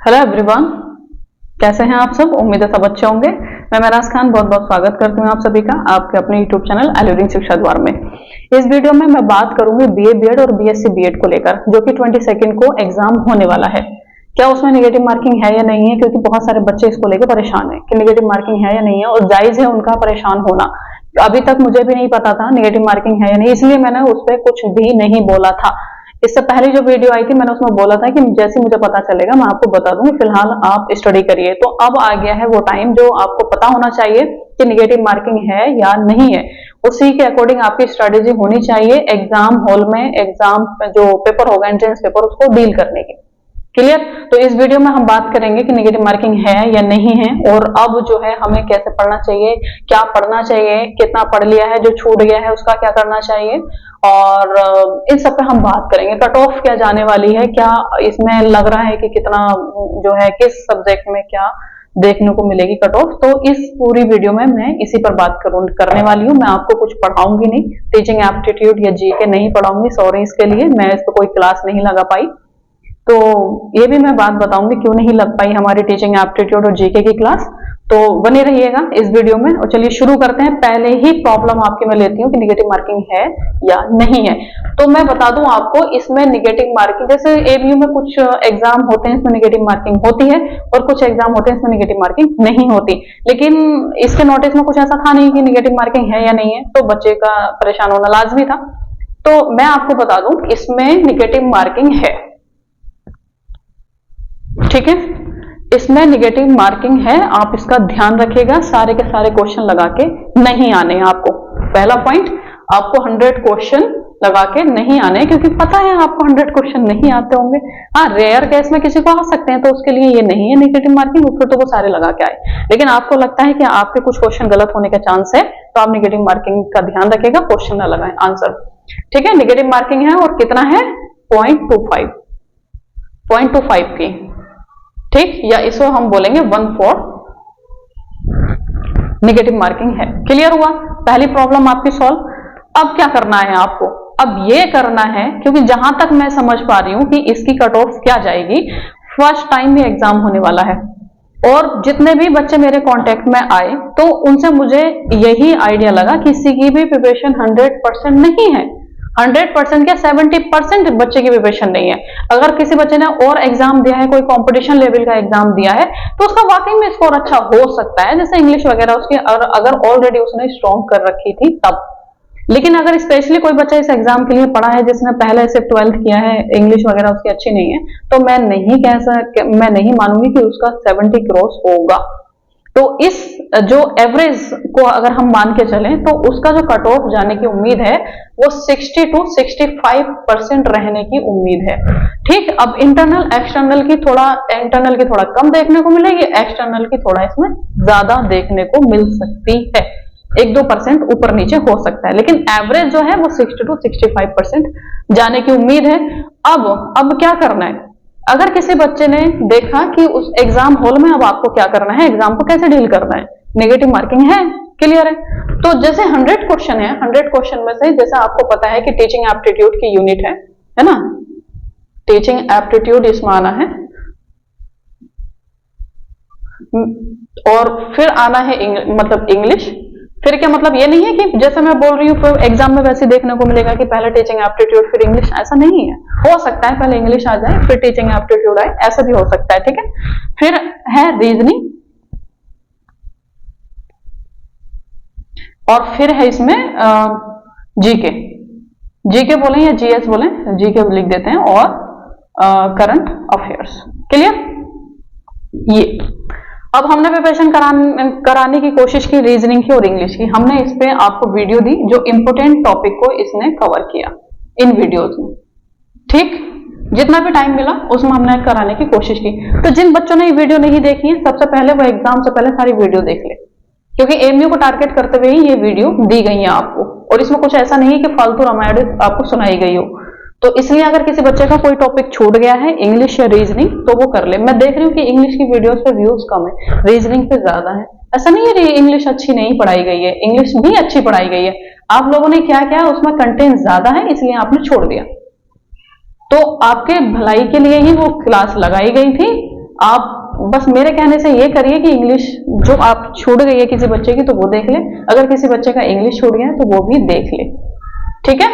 Hello everyone, कैसे हैं आप सब। उम्मीद है सब अच्छे होंगे। मैं महराज खान बहुत बहुत स्वागत करती हूँ आप सभी का आपके अपने यूट्यूब चैनल एल्यूरिंग शिक्षा द्वार में। इस वीडियो में मैं बात करूंगी बीए बीएड और बीएससी बीएड को लेकर, जो कि 22 को एग्जाम होने वाला है। क्या उसमें नेगेटिव मार्किंग है या नहीं है, क्योंकि बहुत सारे बच्चे इसको लेकर परेशान है कि नेगेटिव मार्किंग है या नहीं है, और जायज है उनका परेशान होना। अभी तक मुझे भी नहीं पता था नेगेटिव मार्किंग है या नहीं, इसलिए मैंने उस पर कुछ भी नहीं बोला था। इससे पहले जो वीडियो आई थी मैंने उसमें बोला था कि जैसे मुझे पता चलेगा मैं आपको बता दूंगी, फिलहाल आप स्टडी करिए। तो अब आ गया है वो टाइम जो आपको पता होना चाहिए कि नेगेटिव मार्किंग है या नहीं है। उसी के अकॉर्डिंग आपकी स्ट्रेटेजी होनी चाहिए एग्जाम हॉल में, एग्जाम जो पेपर होगा एंट्रेंस पेपर, उसको डील करने की। क्लियर। तो इस वीडियो में हम बात करेंगे कि नेगेटिव मार्किंग है या नहीं है, और अब जो है हमें कैसे पढ़ना चाहिए, क्या पढ़ना चाहिए, कितना पढ़ लिया है, जो छूट गया है उसका क्या करना चाहिए, और इन सब पे हम बात करेंगे। कट ऑफ क्या जाने वाली है, क्या इसमें लग रहा है कि कितना जो है किस सब्जेक्ट में क्या देखने को मिलेगी कट ऑफ। तो इस पूरी वीडियो में मैं इसी पर बात करने वाली हूँ। मैं आपको कुछ पढ़ाऊंगी नहीं, टीचिंग एप्टीट्यूड या जीके नहीं पढ़ाऊंगी, सॉरी इसके लिए, मैं इस पर कोई क्लास नहीं लगा पाई। तो ये भी मैं बात बताऊंगी क्यों नहीं लग पाई हमारी टीचिंग एप्टीट्यूड और जीके की क्लास। तो बने रहिएगा इस वीडियो में। और चलिए शुरू करते हैं। पहले ही प्रॉब्लम आपकी मैं लेती हूँ कि नेगेटिव मार्किंग है या नहीं है। तो मैं बता दूं आपको, इसमें नेगेटिव मार्किंग, जैसे एबीयू में कुछ एग्जाम होते हैं इसमें नेगेटिव मार्किंग होती है, और कुछ एग्जाम होते हैं इसमें नेगेटिव मार्किंग नहीं होती। लेकिन इसके नोटिस में कुछ ऐसा था नहीं कि नेगेटिव मार्किंग है या नहीं है, तो बच्चे का परेशान होना लाजमी था। तो मैं आपको बता दूं इसमें नेगेटिव मार्किंग है, ठीक है। इसमें नेगेटिव मार्किंग है, आप इसका ध्यान रखिएगा। सारे के सारे क्वेश्चन लगा के नहीं आने हैं आपको। पहला पॉइंट, आपको 100 क्वेश्चन लगा के नहीं आने, क्योंकि पता है आपको 100 क्वेश्चन नहीं आते होंगे। हाँ, रेयर केस में किसी को आ सकते हैं, तो उसके लिए ये नहीं है नेगेटिव मार्किंग, फिर तो वो सारे लगा के आए। लेकिन आपको लगता है कि आपके कुछ क्वेश्चन गलत होने का चांस है, तो आप नेगेटिव मार्किंग का ध्यान रखिएगा, क्वेश्चन ना लगाएं, आंसर। ठीक है, नेगेटिव मार्किंग है और कितना है 0.25 की, ठीक, या इसको हम बोलेंगे 1/4 नेगेटिव मार्किंग है। क्लियर हुआ, पहली प्रॉब्लम आपकी सॉल्व। अब क्या करना है आपको, अब ये करना है, क्योंकि जहां तक मैं समझ पा रही हूं कि इसकी कट ऑफ क्या जाएगी, फर्स्ट टाइम में एग्जाम होने वाला है, और जितने भी बच्चे मेरे कांटेक्ट में आए तो उनसे मुझे यही आइडिया लगा कि किसी की भी प्रिपरेशन 100% नहीं है। 100% क्या, 70% बच्चे की प्रिपरेशन नहीं है। अगर किसी बच्चे ने और एग्जाम दिया है, कोई कंपटीशन लेवल का एग्जाम दिया है, तो उसका वाकई में स्कोर अच्छा हो सकता है, जैसे इंग्लिश वगैरह उसकी अगर ऑलरेडी उसने स्ट्रॉन्ग कर रखी थी तब। लेकिन अगर स्पेशली कोई बच्चा इस एग्जाम के लिए पढ़ा है जिसने पहले से 12th किया है, इंग्लिश वगैरह उसकी अच्छी नहीं है, तो मैं नहीं मानूंगी कि उसका 70 क्रॉस होगा। तो इस जो एवरेज को अगर हम मान के चलें, तो उसका जो कट ऑफ जाने की उम्मीद है वो 60 to 65% रहने की उम्मीद है। ठीक, अब इंटरनल एक्सटर्नल की थोड़ा कम देखने को मिलेगी, एक्सटर्नल की थोड़ा इसमें ज्यादा देखने को मिल सकती है, 1-2% ऊपर नीचे हो सकता है, लेकिन एवरेज जो है वो 60 to 65% जाने की उम्मीद है। अब क्या करना है, अगर किसी बच्चे ने देखा कि उस एग्जाम हॉल में अब आपको क्या करना है, एग्जाम को कैसे डील करना है, नेगेटिव मार्किंग है, क्लियर है। तो जैसे 100 क्वेश्चन है, 100 क्वेश्चन में से जैसे आपको पता है कि टीचिंग एप्टीट्यूड की यूनिट है ना, टीचिंग एप्टीट्यूड इसमें आना है, और फिर आना है मतलब इंग्लिश। फिर क्या मतलब, ये नहीं है कि जैसे मैं बोल रही हूँ एग्जाम में वैसे देखने को मिलेगा कि पहले टीचिंग एप्टीट्यूड फिर इंग्लिश, ऐसा नहीं है। हो सकता है पहले इंग्लिश आ जाए फिर टीचिंग एप्टीट्यूड आए, ऐसा भी हो सकता है, ठीक है। फिर है रीजनिंग, और फिर है इसमें जीके बोलें या जीएस बोलें, जीके लिख देते हैं, और करंट अफेयर्स। क्लियर। ये अब हमने प्रिपरेशन कराने की कोशिश की रीजनिंग की और इंग्लिश की। हमने इस पे आपको वीडियो दी, जो इंपोर्टेंट टॉपिक को इसने कवर किया इन वीडियोस में, ठीक। जितना भी टाइम मिला उसमें हमने कराने की कोशिश की। तो जिन बच्चों ने ये वीडियो नहीं देखी है, सबसे पहले वो एग्जाम से पहले सारी वीडियो देख ले, क्योंकि एमयू को टारगेट करते हुए ही ये वीडियो दी गई है आपको, और इसमें कुछ ऐसा नहीं है कि फालतू रामायण आपको सुनाई गई हो। तो इसलिए अगर किसी बच्चे का कोई टॉपिक छूट गया है, इंग्लिश या रीजनिंग, तो वो कर ले। मैं देख रही हूँ कि इंग्लिश की वीडियोस पे व्यूज कम है, रीजनिंग पे ज्यादा है। ऐसा नहीं है इंग्लिश अच्छी नहीं पढ़ाई गई है, इंग्लिश भी अच्छी पढ़ाई गई है। आप लोगों ने क्या किया, उसमें कंटेंट ज्यादा है इसलिए आपने छोड़ दिया। तो आपके भलाई के लिए ही वो क्लास लगाई गई थी, आप बस मेरे कहने से ये करिए कि इंग्लिश जो आप छूट गई है किसी बच्चे की तो वो देख ले, अगर किसी बच्चे का इंग्लिश छूट गया है तो वो भी देख ले, ठीक है।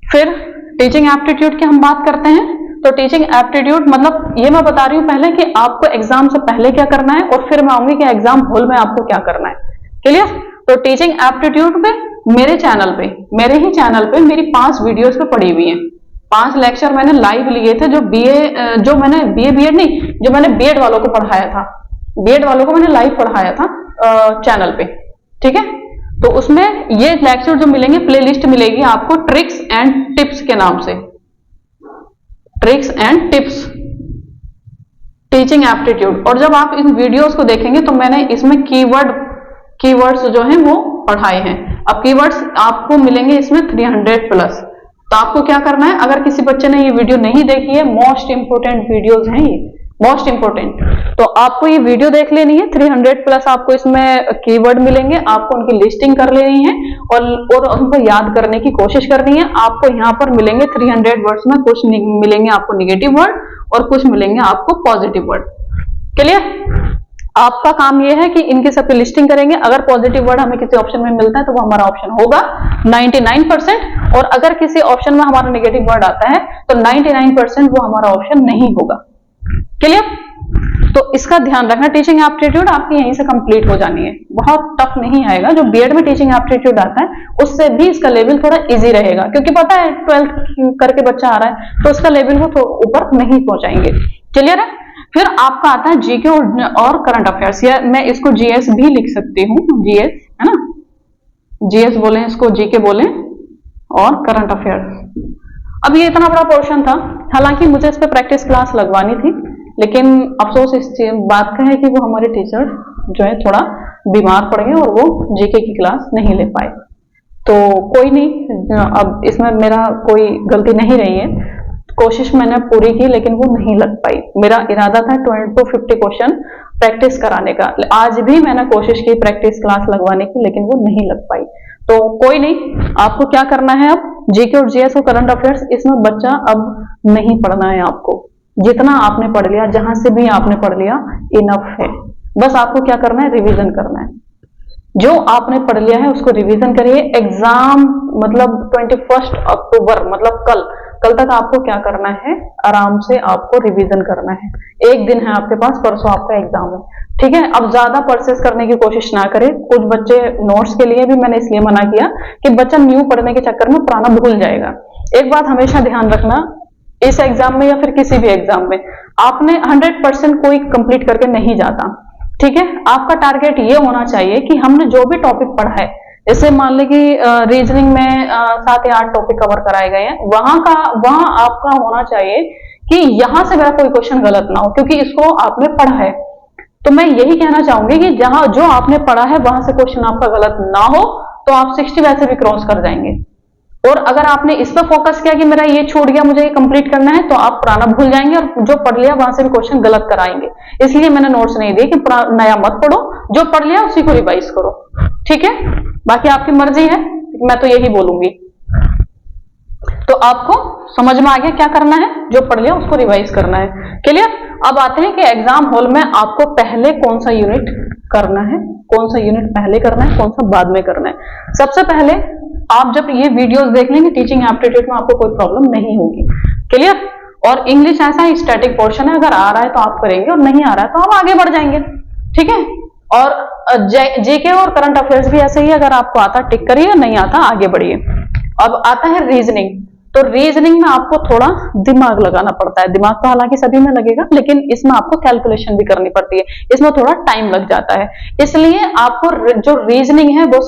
फिर टीचिंग एप्टीट्यूड की हम बात करते हैं। तो टीचिंग एप्टीट्यूड मतलब ये मैं बता रही हूँ पहले कि आपको एग्जाम से पहले क्या करना है और फिर मैं आऊंगी कि एग्जाम हॉल में आपको क्या करना है, क्लियर। तो टीचिंग एप्टीट्यूड पे मेरे चैनल पे, मेरे ही चैनल पे मेरी 5 वीडियोस पे पड़ी हुई हैं। 5 लेक्चर मैंने लाइव लिए थे, जो मैंने बीएड नहीं, जो मैंने बीएड वालों को पढ़ाया था, बीएड वालों को मैंने लाइव पढ़ाया था चैनल पे, ठीक है। तो उसमें ये लेक्चर जो मिलेंगे, प्लेलिस्ट मिलेगी आपको ट्रिक्स एंड टिप्स के नाम से, tricks and tips teaching aptitude. और जब आप इन वीडियोस को देखेंगे तो मैंने इसमें कीवर्ड्स जो हैं वो पढ़ाए हैं। अब कीवर्ड्स आपको मिलेंगे इसमें 300 प्लस। तो आपको क्या करना है, अगर किसी बच्चे ने ये वीडियो नहीं देखी है, मोस्ट इंपोर्टेंट वीडियोस हैं ये, मोस्ट इंपोर्टेंट, तो आपको ये वीडियो देख लेनी है। 300 प्लस आपको इसमें कीवर्ड मिलेंगे, आपको उनकी लिस्टिंग कर लेनी है और उनको याद करने की कोशिश करनी है। आपको यहाँ पर मिलेंगे 300 वर्ड्स में कुछ मिलेंगे आपको निगेटिव वर्ड और कुछ मिलेंगे आपको पॉजिटिव वर्ड, क्लियर। आपका काम यह है कि इनकी सबकी लिस्टिंग करेंगे। अगर पॉजिटिव वर्ड हमें किसी ऑप्शन में मिलता है तो वो हमारा ऑप्शन होगा 99%, और अगर किसी ऑप्शन में हमारा नेगेटिव वर्ड आता है तो 99% वो हमारा ऑप्शन नहीं होगा, क्लियर। तो इसका ध्यान रखना। टीचिंग एप्टीट्यूड आपकी यहीं से कंप्लीट हो जानी है, बहुत टफ नहीं आएगा। जो बीएड में टीचिंग एप्टीट्यूड आता है उससे भी इसका लेवल थोड़ा इजी रहेगा, क्योंकि पता है 12th करके बच्चा आ रहा है तो उसका लेवल वो ऊपर नहीं पहुंचाएंगे, क्लियर है। फिर आपका आता है जीके और करंट अफेयर्स, या मैं इसको जीएस भी लिख सकती हूँ, जीएस है ना, जीएस बोलें इसको, जीके बोलें और करंट अफेयर्स। अब ये इतना बड़ा पोर्शन था, हालांकि मुझे इस पर प्रैक्टिस क्लास लगवानी थी, लेकिन अफसोस इस बात का है कि वो हमारे टीचर जो है थोड़ा बीमार पड़ गए और वो जीके की क्लास नहीं ले पाए। तो कोई नहीं, अब इसमें मेरा कोई गलती नहीं रही है, कोशिश मैंने पूरी की लेकिन वो नहीं लग पाई। मेरा इरादा था 20 to 50 क्वेश्चन प्रैक्टिस कराने का, आज भी मैंने कोशिश की प्रैक्टिस क्लास लगवाने की, लेकिन वो नहीं लग पाई। तो कोई नहीं, आपको क्या करना है, अब जीके और जीएस और करंट अफेयर्स इसमें बच्चा अब नहीं पढ़ना है आपको। जितना आपने पढ़ लिया, जहां से भी आपने पढ़ लिया, इनफ है। बस आपको क्या करना है, रिवीजन करना है। जो आपने पढ़ लिया है उसको रिवीजन करिए। एग्जाम मतलब 21 अक्टूबर मतलब कल तक आपको क्या करना है, आराम से आपको रिवीजन करना है। एक दिन है आपके पास, परसों आपका एग्जाम है, ठीक है। अब ज्यादा परचेस करने की कोशिश ना करें। कुछ बच्चे नोट्स के लिए भी मैंने इसलिए मना किया कि बच्चा न्यू पढ़ने के चक्कर में पुराना भूल जाएगा। एक बात हमेशा ध्यान रखना, इस एग्जाम में या फिर किसी भी एग्जाम में आपने 100% कोई कंप्लीट करके नहीं जाता, ठीक है। आपका टारगेट ये होना चाहिए कि हमने जो भी टॉपिक पढ़ा है, जैसे मान लें कि रीजनिंग में 7 या 8 टॉपिक कवर कराए गए हैं, वहां आपका होना चाहिए कि यहां से मेरा कोई क्वेश्चन गलत ना हो, क्योंकि इसको आपने पढ़ा है। तो मैं यही कहना चाहूंगी कि जहां जो आपने पढ़ा है वहां से क्वेश्चन आपका गलत ना हो, तो आप 60 वैसे भी क्रॉस कर जाएंगे। और अगर आपने इस पर फोकस किया कि मेरा ये छूट गया, मुझे ये कंप्लीट करना है, तो आप पुराना भूल जाएंगे और जो पढ़ लिया वहां से भी क्वेश्चन गलत कराएंगे। इसलिए मैंने नोट्स नहीं दिए कि नया मत पढ़ो, जो पढ़ लिया उसी को रिवाइज करो, ठीक है। बाकी आपकी मर्जी है, मैं तो यही बोलूंगी। तो आपको समझ में आ गया क्या करना है, जो पढ़ लिया उसको रिवाइज करना है, क्लियर। अब आते हैं कि एग्जाम हॉल में आपको पहले कौन सा यूनिट करना है, कौन सा यूनिट पहले करना है, कौन सा बाद में करना है। सबसे पहले आप जब ये वीडियोस देख लेंगे टीचिंग एप्टीट्यूड में आपको कोई प्रॉब्लम नहीं होगी, क्लियर। और इंग्लिश ऐसा ही स्टैटिक पोर्शन है, अगर आ रहा है तो आप करेंगे और नहीं आ रहा है तो आप आगे बढ़ जाएंगे, ठीक है। और जीके और करंट अफेयर्स भी ऐसे ही, अगर आपको आता टिक करिए, नहीं आता आगे बढ़िए। अब आता है रीजनिंग। तो रीजनिंग में आपको थोड़ा दिमाग लगाना पड़ता है। दिमाग तो हालांकि सभी में लगेगा, लेकिन इसमें आपको कैलकुलेशन भी करनी पड़ती है, इसमें थोड़ा टाइम लग जाता है। इसलिए आपको जो रीजनिंग है वो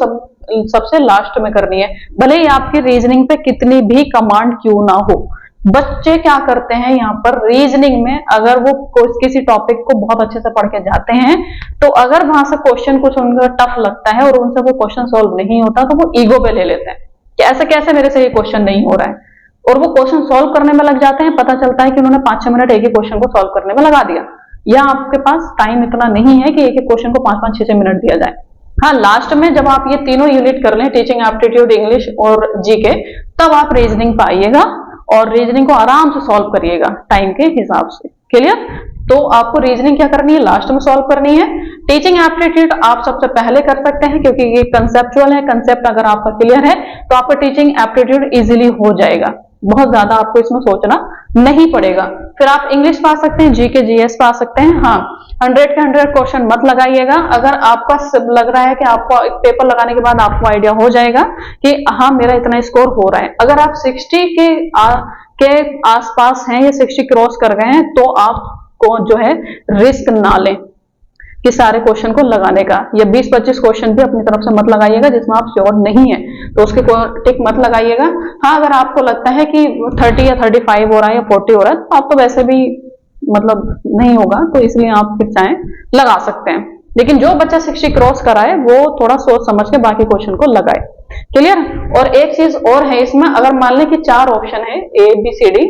सबसे लास्ट में करनी है, भले ही आपकी रीजनिंग पे कितनी भी कमांड क्यों ना हो। बच्चे क्या करते हैं यहाँ पर रीजनिंग में, अगर वो किसी टॉपिक को बहुत अच्छे से पढ़ के जाते हैं, तो अगर वहां से क्वेश्चन कुछ उनका टफ लगता है और उनसे वो क्वेश्चन सॉल्व नहीं होता, तो वो ईगो पे ले लेते हैं कि ऐसे कैसे मेरे से ये क्वेश्चन नहीं हो रहा है, और वो क्वेश्चन सॉल्व करने में लग जाते हैं। पता चलता है कि उन्होंने 5-6 मिनट एक ही क्वेश्चन को सॉल्व करने में लगा दिया, या आपके पास टाइम इतना नहीं है कि एक एक क्वेश्चन को 5-5, 6-6 मिनट दिया जाए। हाँ, लास्ट में जब आप ये तीनों यूनिट कर लें, टीचिंग एप्टीट्यूड, इंग्लिश और जीके, तब आप रीजनिंग पे आइएगा और रीजनिंग को आराम से सॉल्व करिएगा टाइम के हिसाब से, क्लियर। तो आपको रीजनिंग क्या करनी है, लास्ट में सॉल्व करनी है। टीचिंग एप्टीट्यूड आप सबसे पहले कर सकते हैं क्योंकि ये कंसेप्चुअल है, कंसेप्ट अगर आपका क्लियर है तो आपका टीचिंग एप्टीट्यूड इजीली हो जाएगा, बहुत ज्यादा आपको इसमें सोचना नहीं पड़ेगा। फिर आप इंग्लिश पा सकते हैं, जीके जीएस पा सकते हैं। हाँ, 100 के 100 क्वेश्चन मत लगाइएगा। अगर आपका लग रहा है कि आपको पेपर लगाने के बाद आपको आइडिया हो जाएगा कि हाँ मेरा इतना स्कोर हो रहा है, अगर आप 60 के आसपास हैं या 60 क्रॉस कर गए हैं तो आपको जो है रिस्क ना लें कि सारे क्वेश्चन को लगाने का, या 20-25 क्वेश्चन भी अपनी तरफ से मत लगाइएगा जिसमें आप श्योर नहीं है तो उसके टिक मत लगाइएगा। हाँ, अगर आपको लगता है कि 30 या 35 हो रहा है या 40 हो रहा है तो आप तो वैसे भी मतलब नहीं होगा, तो इसलिए आप फिर चाहें लगा सकते हैं। लेकिन जो बच्चा 60 क्रॉस कराए वो थोड़ा सोच समझ के बाकी क्वेश्चन को लगाए। क्लियर। और एक चीज और है इसमें, अगर मान लें कि 4 ऑप्शन है ABCD,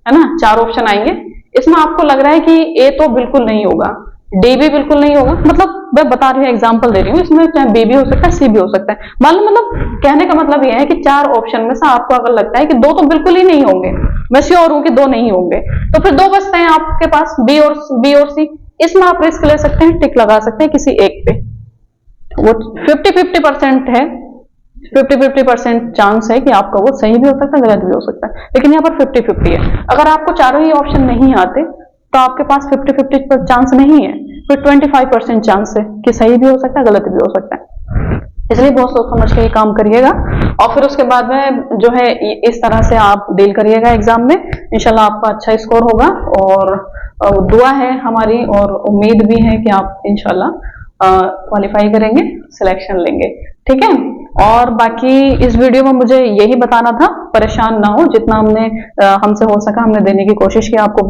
है ना, 4 ऑप्शन आएंगे, इसमें आपको लग रहा है कि A तो बिल्कुल नहीं होगा, D भी बिल्कुल नहीं होगा, मतलब मैं बता रही हूँ, एग्जांपल दे रही हूँ, इसमें चाहे B भी हो सकता है, C भी हो सकता है। मान लो, मतलब कहने का मतलब यह है कि 4 ऑप्शन में से आपको अगर लगता है कि 2 तो बिल्कुल ही नहीं होंगे, मैं श्योर हूं कि 2 नहीं होंगे, तो फिर 2 बचते हैं आपके पास, B और C। इसमें आप रिस्क ले सकते हैं, टिक लगा सकते हैं किसी एक पे। वो 50-50% है, 50-50% चांस है कि आपका वो सही भी हो सकता है, गलत भी हो सकता है, लेकिन यहाँ पर 50-50 है। अगर आपको चारों ही ऑप्शन नहीं आते तो आपके पास 50-50 चांस नहीं है, फिर 25% चांस है कि सही भी हो सकता है, गलत भी हो सकता है। इसलिए बहुत सोच समझ के ये काम करिएगा और फिर उसके बाद में जो है इस तरह से आप डील करिएगा एग्जाम में। इंशाल्लाह आपका अच्छा स्कोर होगा और दुआ है हमारी और उम्मीद भी है कि आप इंशाल्लाह क्वालिफाई करेंगे, सिलेक्शन लेंगे। ठीक है। और बाकी इस वीडियो में मुझे यही बताना था, परेशान ना हो, जितना हमसे हो सका हमने देने की कोशिश की आपको।